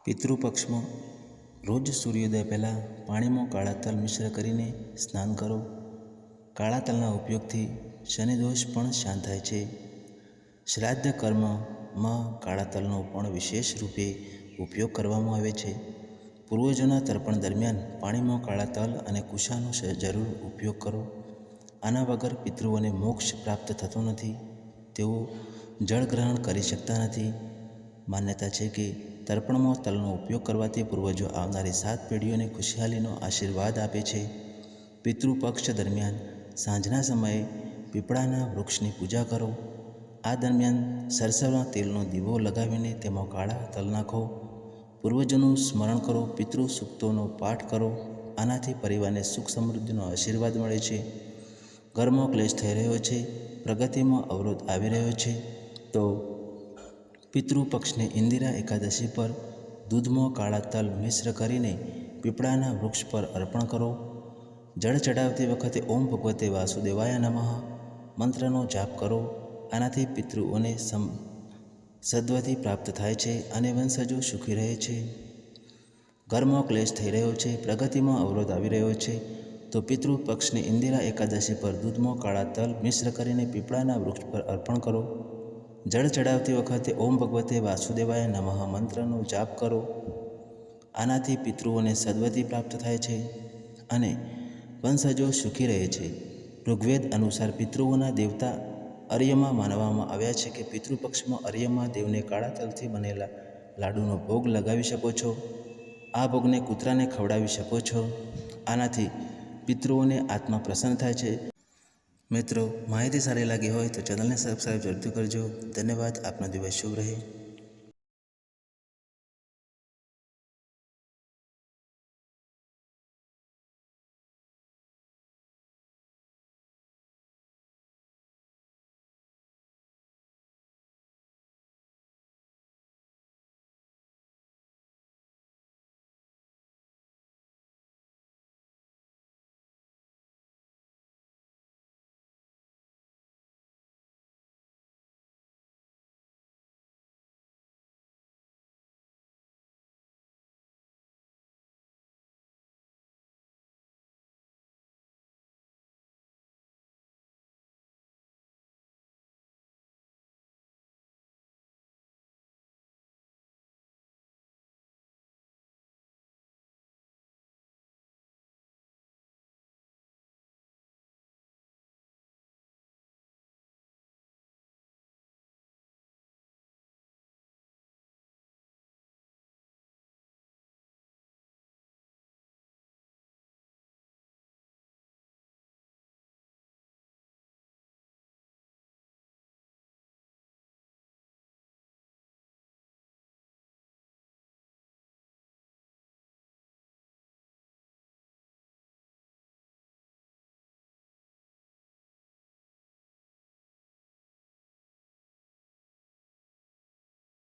પિતૃપક્ષમાં રોજ સૂર્યોદય પહેલાં પાણીમાં કાળા તલ મિશ્ર કરીને સ્નાન કરો. કાળા તલના ઉપયોગથી શનિદોષ પણ શાંત થાય છે. શ્રાદ્ધ કર્મમાં કાળા તલનો પણ વિશેષ રૂપે ઉપયોગ કરવામાં આવે છે. પૂર્વજોના તર્પણ દરમિયાન પાણીમાં કાળા તલ અને કુશાનો જરૂર ઉપયોગ કરો. આના વગર પિતૃઓને મોક્ષ પ્રાપ્ત થતો નથી. તેઓ જળ ગ્રહણ કરી શકતા નથી. માન્યતા છે કે તર્પણમાં તલનો ઉપયોગ કરવાથી પૂર્વજો આવનારી 7 પેઢીઓને ખુશહાલીનો આશીર્વાદ આપે છે. પિતૃપક્ષ દરમિયાન સાંજના સમયે પીપળાના વૃક્ષની પૂજા કરો. આ દરમિયાન સરસવના તેલનો દીવો લગાવીને તેમાં કાળા તલ નાખો. પૂર્વજોનું સ્મરણ કરો. પિતૃ સૂક્તોનો પાઠ કરો. આનાથી પરિવારને સુખ સમૃદ્ધિનો આશીર્વાદ મળે છે. ઘરમાં ક્લેશ થઈ રહ્યો છે, પ્રગતિમાં અવરોધ આવી રહ્યો છે, તો પિતૃપક્ષને ઇન્દિરા એકાદશી પર દૂધમાં કાળા તલ મિશ્ર કરીને પીપળાના વૃક્ષ પર અર્પણ કરો. જળ ચડાવતી વખતે ઓમ ભગવતે વાસુદેવાય નમઃ મંત્રનો જાપ કરો. આનાથી પિતૃઓને સદ્ગતિ પ્રાપ્ત થાય છે અને વંશજો સુખી રહે છે. ઘરમાં ક્લેશ થઈ રહ્યો છે, પ્રગતિમાં અવરોધ આવી રહ્યો છે, તો પિતૃપક્ષની ઇન્દિરા એકાદશી પર દૂધમાં કાળા તલ મિશ્ર કરીને પીપળાના વૃક્ષ પર અર્પણ કરો. જળ ચડાવતી વખતે ઓમ ભગવતે વાસુદેવાય નમઃ મંત્રનો જાપ કરો. આનાથી પિતૃઓને સદ્ગતિ પ્રાપ્ત થાય છે અને વંશજો સુખી રહે છે. ઋગ્વેદ અનુસાર પિતૃઓના દેવતા અર્યમા માનવામાં આવ્યા છે કે પિતૃપક્ષમાં અર્યમા દેવને કાળા તલથી બનેલા લાડુનો ભોગ લગાવી શકો છો. આ ભોગને કૂતરાને ખવડાવી શકો છો. આનાથી પિતૃઓને આત્મા પ્રસન્ન થાય છે. મિત્રો, માહિતી સારી લાગી હોય તો ચેનલને સબસ્ક્રાઈબ જરૂરથી કરજો. ધન્યવાદ. આપનો દિવસ શુભ રહે.